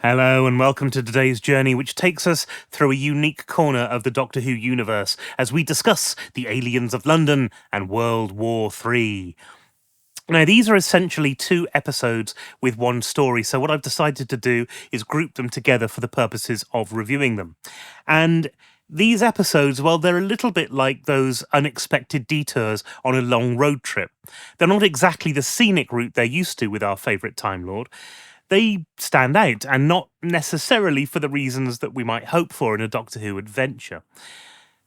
Hello and welcome to today's journey, which takes us through a unique corner of the Doctor Who universe as we discuss the aliens of London and World War III. Now, these are essentially two episodes with one story, so what I've decided to do is group them together for the purposes of reviewing them. And these episodes, well, they're a little bit like those unexpected detours on a long road trip. They're not exactly the scenic route they're used to with our favourite Time Lord. They stand out, and not necessarily for the reasons that we might hope for in a Doctor Who adventure.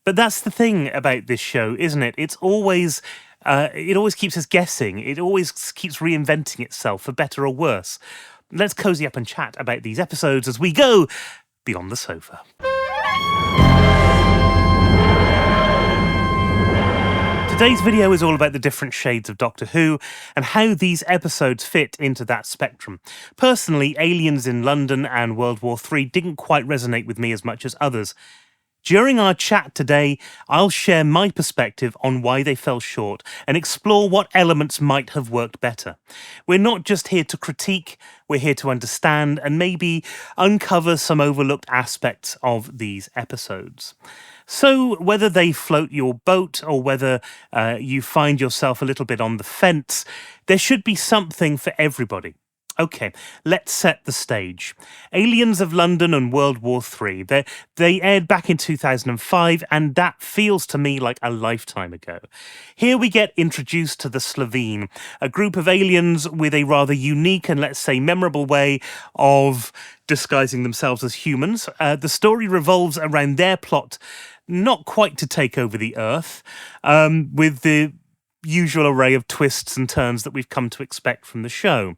But that's the thing about this show, isn't it? It always keeps us guessing. It always keeps reinventing itself, for better or worse. Let's cozy up and chat about these episodes as we go beyond the sofa. Today's video is all about the different shades of Doctor Who and how these episodes fit into that spectrum. Personally, Aliens in London and World War III didn't quite resonate with me as much as others. During our chat today, I'll share my perspective on why they fell short and explore what elements might have worked better. We're not just here to critique, we're here to understand and maybe uncover some overlooked aspects of these episodes. So whether they float your boat or whether you find yourself a little bit on the fence, there should be something for everybody. Okay, let's set the stage. Aliens of London and World War III. They aired back in 2005, and that feels to me like a lifetime ago. Here we get introduced to the Slovene, a group of aliens with a rather unique and, let's say, memorable way of disguising themselves as humans. The story revolves around their plot, not quite to take over the Earth, with the usual array of twists and turns that we've come to expect from the show.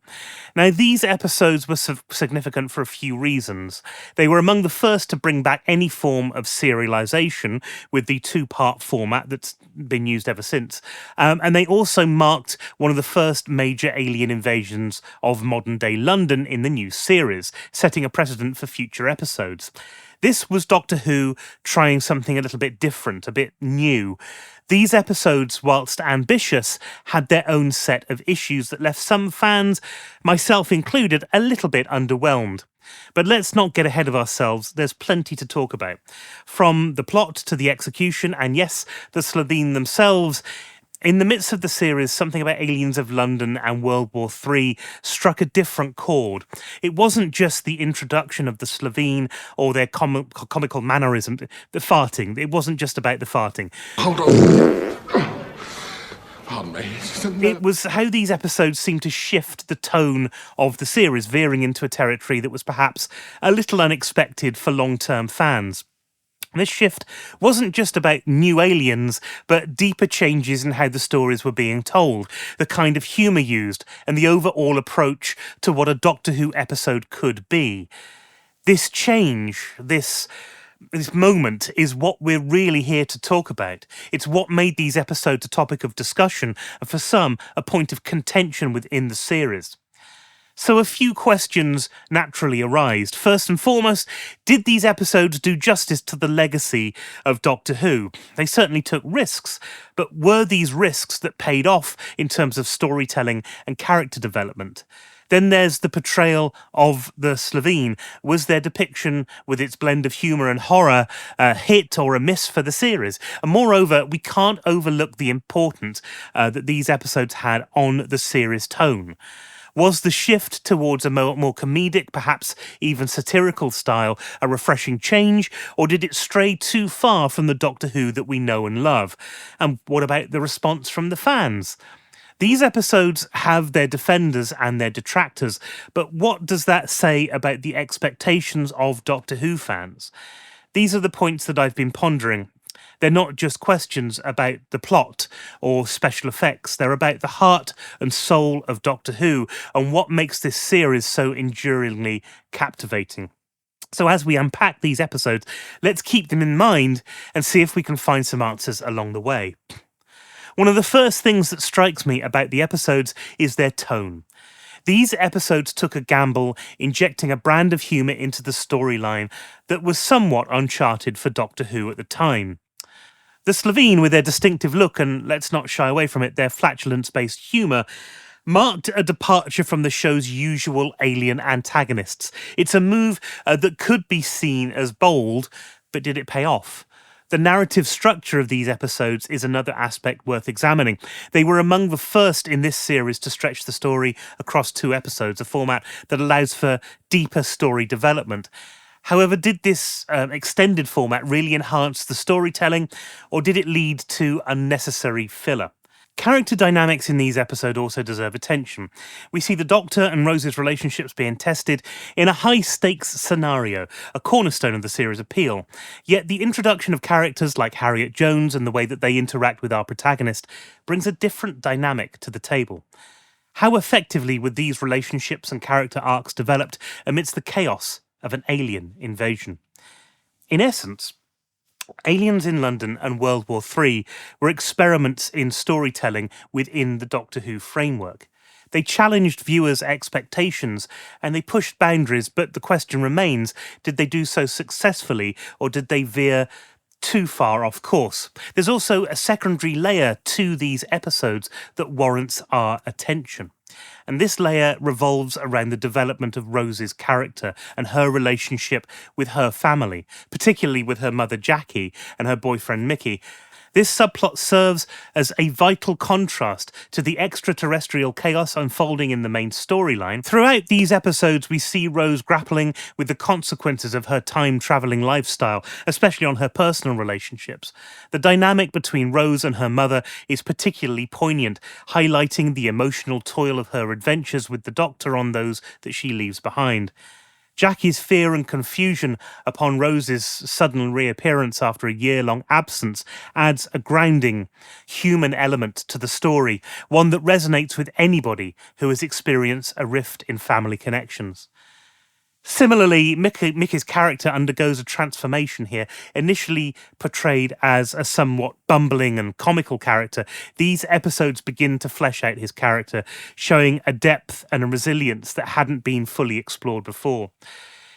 Now, these episodes were significant for a few reasons. They were among the first to bring back any form of serialization with the two-part format that's been used ever since. And they also marked one of the first major alien invasions of modern-day London in the new series, setting a precedent for future episodes. This was Doctor Who trying something a little bit different, a bit new. These episodes, whilst ambitious, had their own set of issues that left some fans, myself included, a little bit underwhelmed. But let's not get ahead of ourselves, there's plenty to talk about. From the plot to the execution, and yes, the Slovene themselves. In the midst of the series, something about Aliens of London and World War III struck a different chord. It wasn't just the introduction of the Slovene or their comical mannerism, the farting. It wasn't just about the farting. Hold on. Pardon me. It was how these episodes seemed to shift the tone of the series, veering into a territory that was perhaps a little unexpected for long-term fans. This shift wasn't just about new aliens, but deeper changes in how the stories were being told, the kind of humour used, and the overall approach to what a Doctor Who episode could be. This change, this moment, is what we're really here to talk about. It's what made these episodes a topic of discussion, and for some, a point of contention within the series. So a few questions naturally arise. First and foremost, did these episodes do justice to the legacy of Doctor Who? They certainly took risks, but were these risks that paid off in terms of storytelling and character development? Then there's the portrayal of the Slovene. Was their depiction, with its blend of humour and horror, a hit or a miss for the series? And moreover, we can't overlook the importance that these episodes had on the series' tone. Was the shift towards a more comedic, perhaps even satirical style a refreshing change, or did it stray too far from the Doctor Who that we know and love? And what about the response from the fans? These episodes have their defenders and their detractors, but what does that say about the expectations of Doctor Who fans? These are the points that I've been pondering. They're not just questions about the plot or special effects. They're about the heart and soul of Doctor Who and what makes this series so enduringly captivating. So as we unpack these episodes, let's keep them in mind and see if we can find some answers along the way. One of the first things that strikes me about the episodes is their tone. These episodes took a gamble, injecting a brand of humour into the storyline that was somewhat uncharted for Doctor Who at the time. The Slovene, with their distinctive look and, let's not shy away from it, their flatulence-based humour, marked a departure from the show's usual alien antagonists. It's a move that could be seen as bold, but did it pay off? The narrative structure of these episodes is another aspect worth examining. They were among the first in this series to stretch the story across 2 episodes, a format that allows for deeper story development. However, did this extended format really enhance the storytelling, or did it lead to unnecessary filler? Character dynamics in these episodes also deserve attention. We see the Doctor and Rose's relationships being tested in a high-stakes scenario, a cornerstone of the series' appeal. Yet the introduction of characters like Harriet Jones and the way that they interact with our protagonist brings a different dynamic to the table. How effectively were these relationships and character arcs developed amidst the chaos of an alien invasion? In essence, Aliens in London and World War III were experiments in storytelling within the Doctor Who framework. They challenged viewers' expectations and they pushed boundaries, but the question remains, did they do so successfully or did they veer too far off course? There's also a secondary layer to these episodes that warrants our attention. And this layer revolves around the development of Rose's character and her relationship with her family, particularly with her mother Jackie and her boyfriend Mickey. This subplot serves as a vital contrast to the extraterrestrial chaos unfolding in the main storyline. Throughout these episodes, we see Rose grappling with the consequences of her time-travelling lifestyle, especially on her personal relationships. The dynamic between Rose and her mother is particularly poignant, highlighting the emotional toil of her adventures with the Doctor on those that she leaves behind. Jackie's fear and confusion upon Rose's sudden reappearance after a year-long absence adds a grounding, human element to the story, one that resonates with anybody who has experienced a rift in family connections. Similarly, Mickey's character undergoes a transformation here. Initially portrayed as a somewhat bumbling and comical character, these episodes begin to flesh out his character, showing a depth and a resilience that hadn't been fully explored before.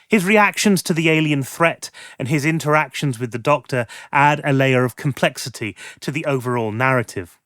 His reactions to the alien threat and his interactions with the Doctor add a layer of complexity to the overall narrative.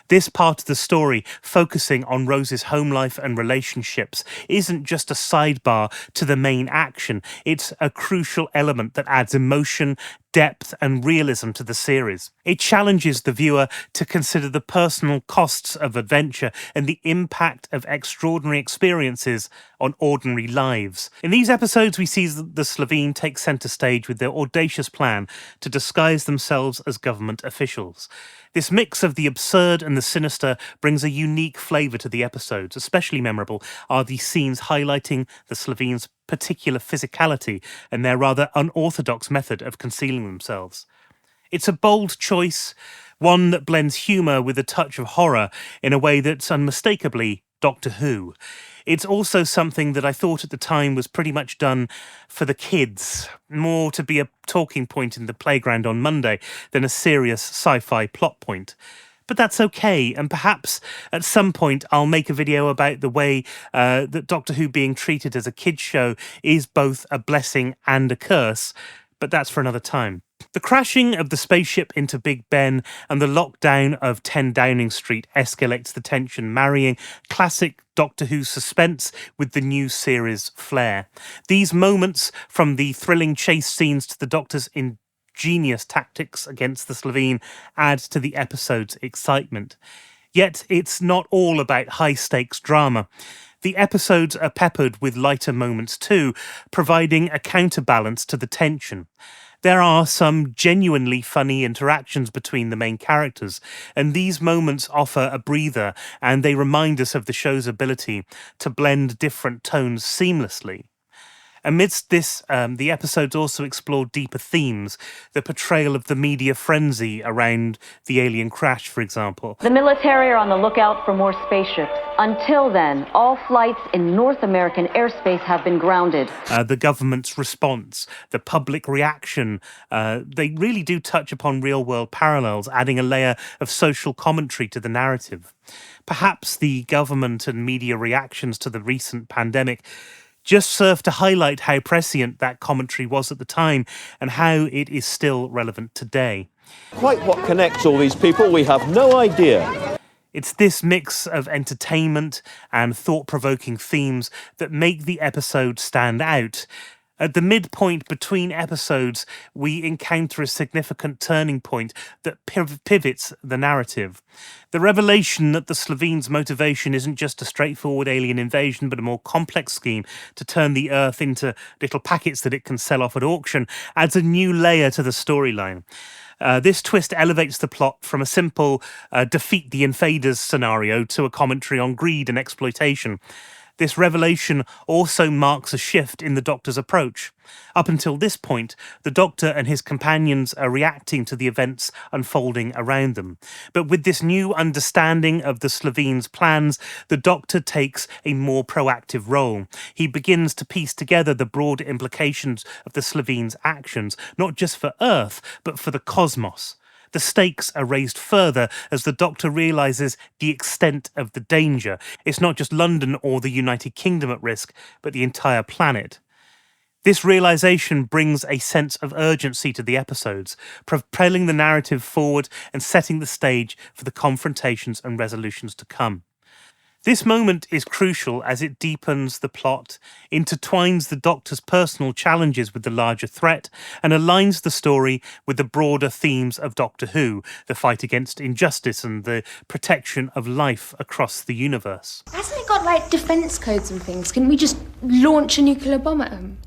This part of the story, focusing on Rose's home life and relationships, isn't just a sidebar to the main action. It's a crucial element that adds emotion, depth and realism to the series. It challenges the viewer to consider the personal costs of adventure and the impact of extraordinary experiences on ordinary lives. In these episodes, we see the Slitheen take centre stage with their audacious plan to disguise themselves as government officials. This mix of the absurd and the sinister brings a unique flavour to the episodes. Especially memorable are the scenes highlighting the Slitheen's particular physicality and their rather unorthodox method of concealing themselves. It's a bold choice, one that blends humour with a touch of horror in a way that's unmistakably Doctor Who. It's also something that I thought at the time was pretty much done for the kids, more to be a talking point in the playground on Monday than a serious sci-fi plot point. But that's okay, and perhaps at some point I'll make a video about the way that Doctor Who being treated as a kids' show is both a blessing and a curse, but that's for another time. The crashing of the spaceship into Big Ben and the lockdown of 10 Downing Street escalates the tension, marrying classic Doctor Who suspense with the new series flair. These moments, from the thrilling chase scenes to the Doctor's ingenious tactics against the Slitheen, add to the episode's excitement. Yet it's not all about high-stakes drama. The episodes are peppered with lighter moments too, providing a counterbalance to the tension. There are some genuinely funny interactions between the main characters, and these moments offer a breather, and they remind us of the show's ability to blend different tones seamlessly. Amidst this, the episodes also explore deeper themes, the portrayal of the media frenzy around the alien crash, for example. The military are on the lookout for more spaceships. Until then, all flights in North American airspace have been grounded. The government's response, the public reaction, they really do touch upon real-world parallels, adding a layer of social commentary to the narrative. Perhaps the government and media reactions to the recent pandemic just serve to highlight how prescient that commentary was at the time and how it is still relevant today. Quite what connects all these people, we have no idea. It's this mix of entertainment and thought-provoking themes that make the episode stand out. At the midpoint between episodes, we encounter a significant turning point that pivots the narrative. The revelation that the Slovenes' motivation isn't just a straightforward alien invasion, but a more complex scheme to turn the Earth into little packets that it can sell off at auction adds a new layer to the storyline. This twist elevates the plot from a simple defeat the invaders scenario to a commentary on greed and exploitation. This revelation also marks a shift in the Doctor's approach. Up until this point, the Doctor and his companions are reacting to the events unfolding around them. But with this new understanding of the Slovenes' plans, the Doctor takes a more proactive role. He begins to piece together the broader implications of the Slovenes' actions, not just for Earth, but for the cosmos. The stakes are raised further as the Doctor realises the extent of the danger. It's not just London or the United Kingdom at risk, but the entire planet. This realisation brings a sense of urgency to the episodes, propelling the narrative forward and setting the stage for the confrontations and resolutions to come. This moment is crucial as it deepens the plot, intertwines the Doctor's personal challenges with the larger threat, and aligns the story with the broader themes of Doctor Who, the fight against injustice and the protection of life across the universe. Hasn't it got, like, defence codes and things? Can we just launch a nuclear bomb at them?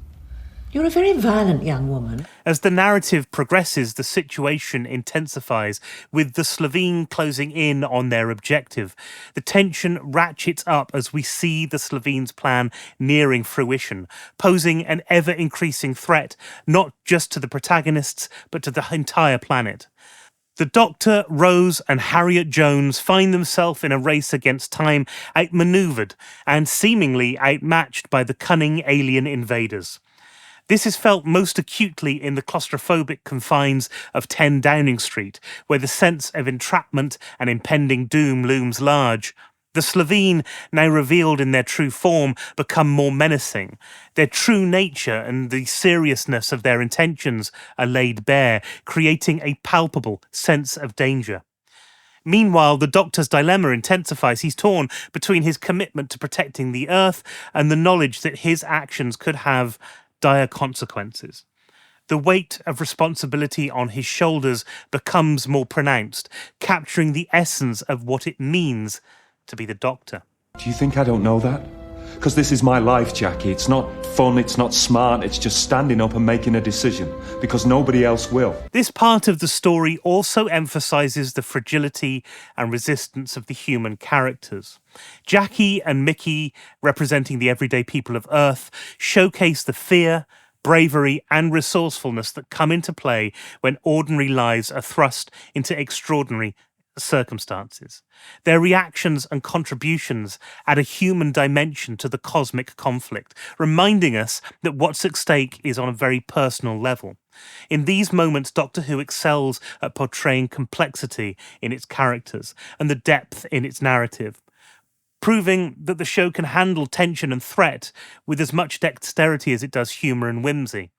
You're a very violent young woman. As the narrative progresses, the situation intensifies, with the Slovene closing in on their objective. The tension ratchets up as we see the Slovenes' plan nearing fruition, posing an ever-increasing threat not just to the protagonists, but to the entire planet. The Doctor, Rose and Harriet Jones find themselves in a race against time, outmanoeuvred and seemingly outmatched by the cunning alien invaders. This is felt most acutely in the claustrophobic confines of 10 Downing Street, where the sense of entrapment and impending doom looms large. The Slovene, now revealed in their true form, become more menacing. Their true nature and the seriousness of their intentions are laid bare, creating a palpable sense of danger. Meanwhile, the Doctor's dilemma intensifies. He's torn between his commitment to protecting the Earth and the knowledge that his actions could have dire consequences. The weight of responsibility on his shoulders becomes more pronounced, capturing the essence of what it means to be the Doctor. Do you think I don't know that? Because this is my life, Jackie. It's not fun, it's not smart, it's just standing up and making a decision, because nobody else will. This part of the story also emphasises the fragility and resistance of the human characters. Jackie and Mickey, representing the everyday people of Earth, showcase the fear, bravery and resourcefulness that come into play when ordinary lives are thrust into extraordinary circumstances. Their reactions and contributions add a human dimension to the cosmic conflict, reminding us that what's at stake is on a very personal level. In these moments, Doctor Who excels at portraying complexity in its characters and the depth in its narrative, proving that the show can handle tension and threat with as much dexterity as it does humour and whimsy.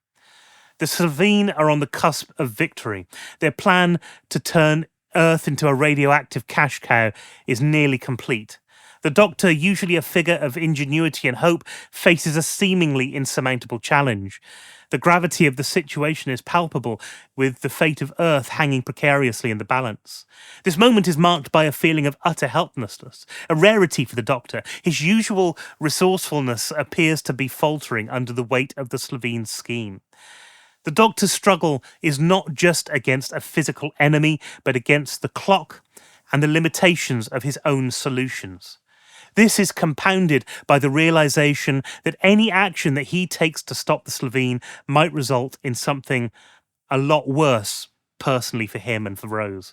The Slovene are on the cusp of victory. Their plan to turn Earth into a radioactive cash cow is nearly complete. The Doctor, usually a figure of ingenuity and hope, faces a seemingly insurmountable challenge. The gravity of the situation is palpable, with the fate of Earth hanging precariously in the balance. This moment is marked by a feeling of utter helplessness, a rarity for the Doctor. His usual resourcefulness appears to be faltering under the weight of the Slovene scheme. The Doctor's struggle is not just against a physical enemy, but against the clock and the limitations of his own solutions. This is compounded by the realisation that any action that he takes to stop the Slovene might result in something a lot worse, personally for him and for Rose.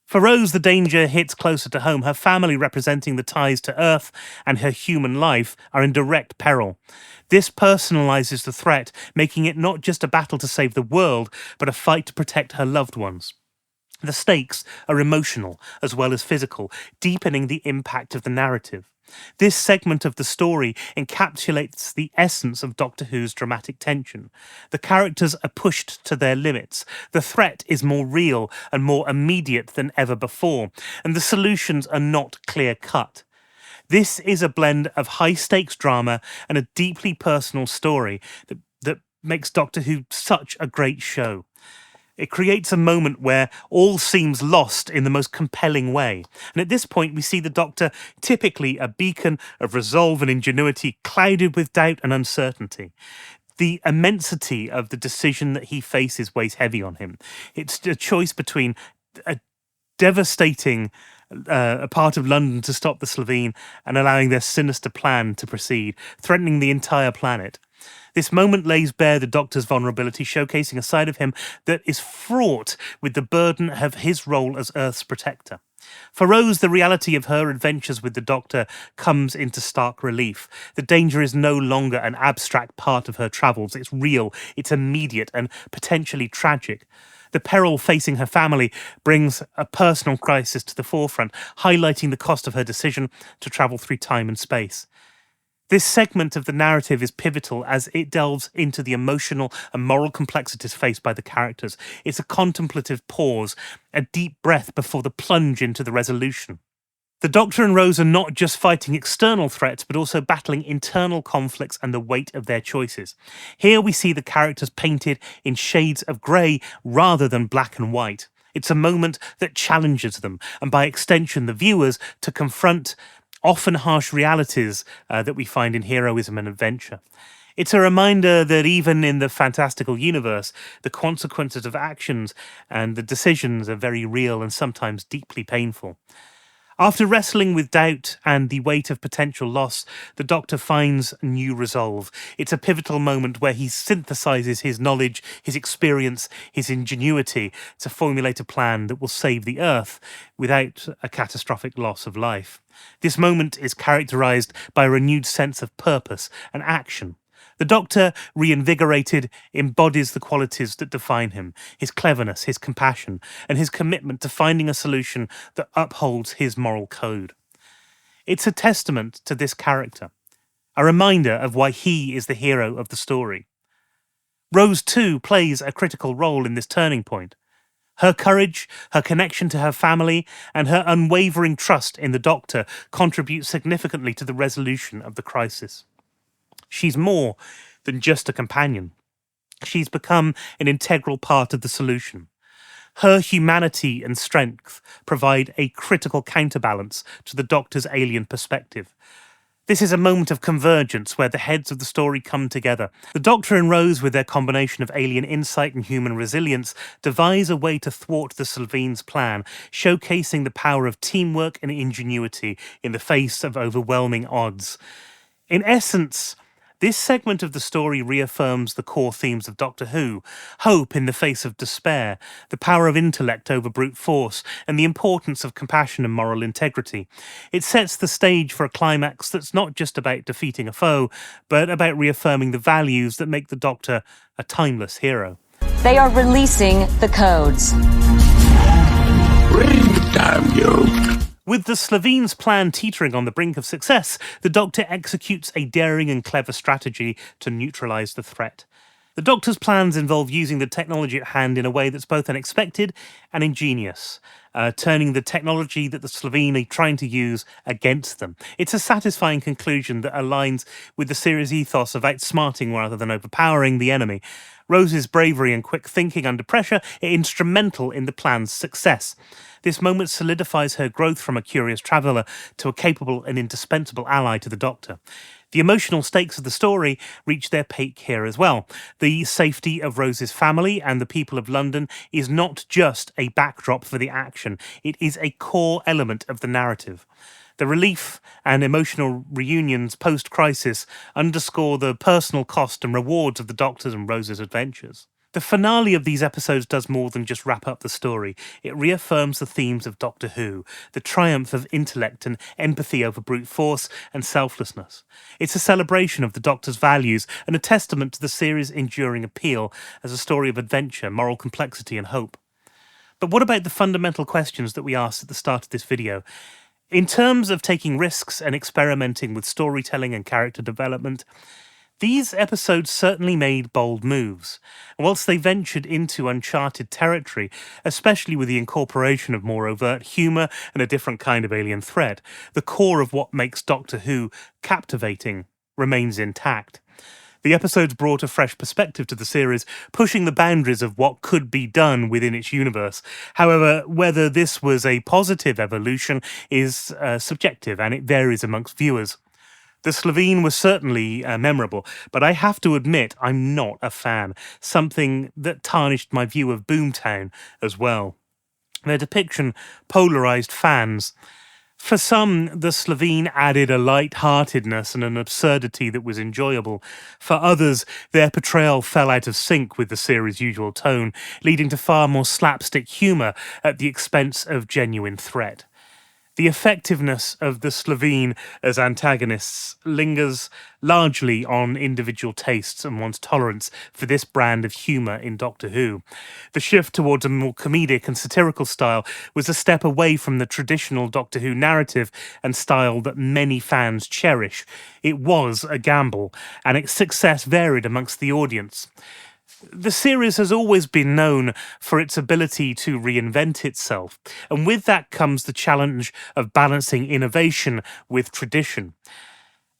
For Rose, the danger hits closer to home. Her family, representing the ties to Earth and her human life, are in direct peril. This personalises the threat, making it not just a battle to save the world, but a fight to protect her loved ones. The stakes are emotional as well as physical, deepening the impact of the narrative. This segment of the story encapsulates the essence of Doctor Who's dramatic tension. The characters are pushed to their limits, the threat is more real and more immediate than ever before, and the solutions are not clear-cut. This is a blend of high-stakes drama and a deeply personal story that makes Doctor Who such a great show. It creates a moment where all seems lost in the most compelling way. And at this point, we see the Doctor, typically a beacon of resolve and ingenuity, clouded with doubt and uncertainty. The immensity of the decision that he faces weighs heavy on him. It's a choice between a devastating a part of London to stop the Slitheen and allowing their sinister plan to proceed, threatening the entire planet. This moment lays bare the Doctor's vulnerability, showcasing a side of him that is fraught with the burden of his role as Earth's protector. For Rose, the reality of her adventures with the Doctor comes into stark relief. The danger is no longer an abstract part of her travels. It's real, it's immediate, and potentially tragic. The peril facing her family brings a personal crisis to the forefront, highlighting the cost of her decision to travel through time and space. This segment of the narrative is pivotal as it delves into the emotional and moral complexities faced by the characters. It's a contemplative pause, a deep breath before the plunge into the resolution. The Doctor and Rose are not just fighting external threats, but also battling internal conflicts and the weight of their choices. Here we see the characters painted in shades of grey rather than black and white. It's a moment that challenges them, and by extension the viewers, to confront often harsh realities that we find in heroism and adventure. It's a reminder that even in the fantastical universe, the consequences of actions and the decisions are very real and sometimes deeply painful. After wrestling with doubt and the weight of potential loss, the Doctor finds new resolve. It's a pivotal moment where he synthesises his knowledge, his experience, his ingenuity to formulate a plan that will save the Earth without a catastrophic loss of life. This moment is characterised by a renewed sense of purpose and action. The Doctor, reinvigorated, embodies the qualities that define him, his cleverness, his compassion, and his commitment to finding a solution that upholds his moral code. It's a testament to this character, a reminder of why he is the hero of the story. Rose, too, plays a critical role in this turning point. Her courage, her connection to her family, and her unwavering trust in the Doctor contribute significantly to the resolution of the crisis. She's more than just a companion. She's become an integral part of the solution. Her humanity and strength provide a critical counterbalance to the Doctor's alien perspective. This is a moment of convergence where the heads of the story come together. The Doctor and Rose, with their combination of alien insight and human resilience, devise a way to thwart the Slitheen's plan, showcasing the power of teamwork and ingenuity in the face of overwhelming odds. In essence, this segment of the story reaffirms the core themes of Doctor Who: hope in the face of despair, the power of intellect over brute force, and the importance of compassion and moral integrity. It sets the stage for a climax that's not just about defeating a foe, but about reaffirming the values that make the Doctor a timeless hero. They are releasing the codes. Damn you. With the Slitheen's plan teetering on the brink of success, the Doctor executes a daring and clever strategy to neutralise the threat. The Doctor's plans involve using the technology at hand in a way that's both unexpected and ingenious, turning the technology that the Slitheen are trying to use against them. It's a satisfying conclusion that aligns with the series' ethos of outsmarting rather than overpowering the enemy. Rose's bravery and quick thinking under pressure are instrumental in the plan's success. This moment solidifies her growth from a curious traveller to a capable and indispensable ally to the Doctor. The emotional stakes of the story reach their peak here as well. The safety of Rose's family and the people of London is not just a backdrop for the action, it is a core element of the narrative. The relief and emotional reunions post-crisis underscore the personal cost and rewards of the Doctor's and Rose's adventures. The finale of these episodes does more than just wrap up the story. It reaffirms the themes of Doctor Who, the triumph of intellect and empathy over brute force and selflessness. It's a celebration of the Doctor's values and a testament to the series' enduring appeal as a story of adventure, moral complexity and hope. But what about the fundamental questions that we asked at the start of this video? In terms of taking risks and experimenting with storytelling and character development, these episodes certainly made bold moves. And whilst they ventured into uncharted territory, especially with the incorporation of more overt humour and a different kind of alien threat, the core of what makes Doctor Who captivating remains intact. The episodes brought a fresh perspective to the series, pushing the boundaries of what could be done within its universe. However, whether this was a positive evolution is subjective, and it varies amongst viewers. The Slovene was certainly memorable, but I have to admit I'm not a fan, something that tarnished my view of Boomtown as well. Their depiction polarised fans. For some, the Slovene added a light-heartedness and an absurdity that was enjoyable. For others, their portrayal fell out of sync with the series' usual tone, leading to far more slapstick humour at the expense of genuine threat. The effectiveness of the Slovene as antagonists lingers largely on individual tastes and one's tolerance for this brand of humour in Doctor Who. The shift towards a more comedic and satirical style was a step away from the traditional Doctor Who narrative and style that many fans cherish. It was a gamble, and its success varied amongst the audience. The series has always been known for its ability to reinvent itself, and with that comes the challenge of balancing innovation with tradition.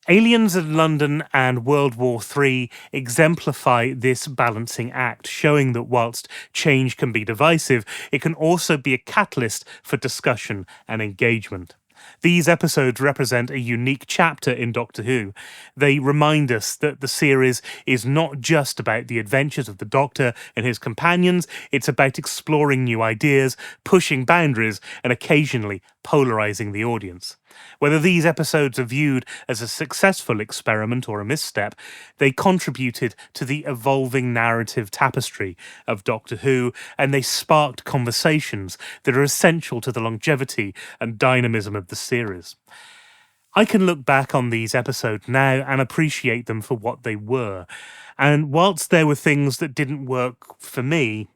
Aliens in London and World War III exemplify this balancing act, showing that whilst change can be divisive, it can also be a catalyst for discussion and engagement. These episodes represent a unique chapter in Doctor Who. They remind us that the series is not just about the adventures of the Doctor and his companions, it's about exploring new ideas, pushing boundaries, and occasionally polarising the audience. Whether these episodes are viewed as a successful experiment or a misstep, they contributed to the evolving narrative tapestry of Doctor Who, and they sparked conversations that are essential to the longevity and dynamism of the series. I can look back on these episodes now and appreciate them for what they were, and whilst there were things that didn't work for me,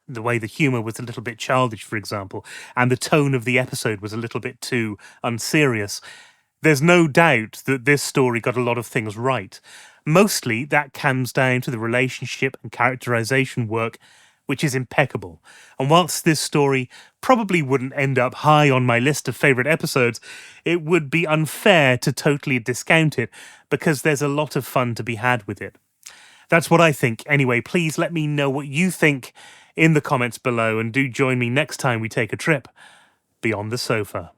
the way the humour was a little bit childish, for example, and the tone of the episode was a little bit too unserious, there's no doubt that this story got a lot of things right. Mostly that comes down to the relationship and characterisation work, which is impeccable. And whilst this story probably wouldn't end up high on my list of favourite episodes, it would be unfair to totally discount it, because there's a lot of fun to be had with it. That's what I think. Anyway, please let me know what you think in the comments below, and do join me next time we take a trip beyond the sofa.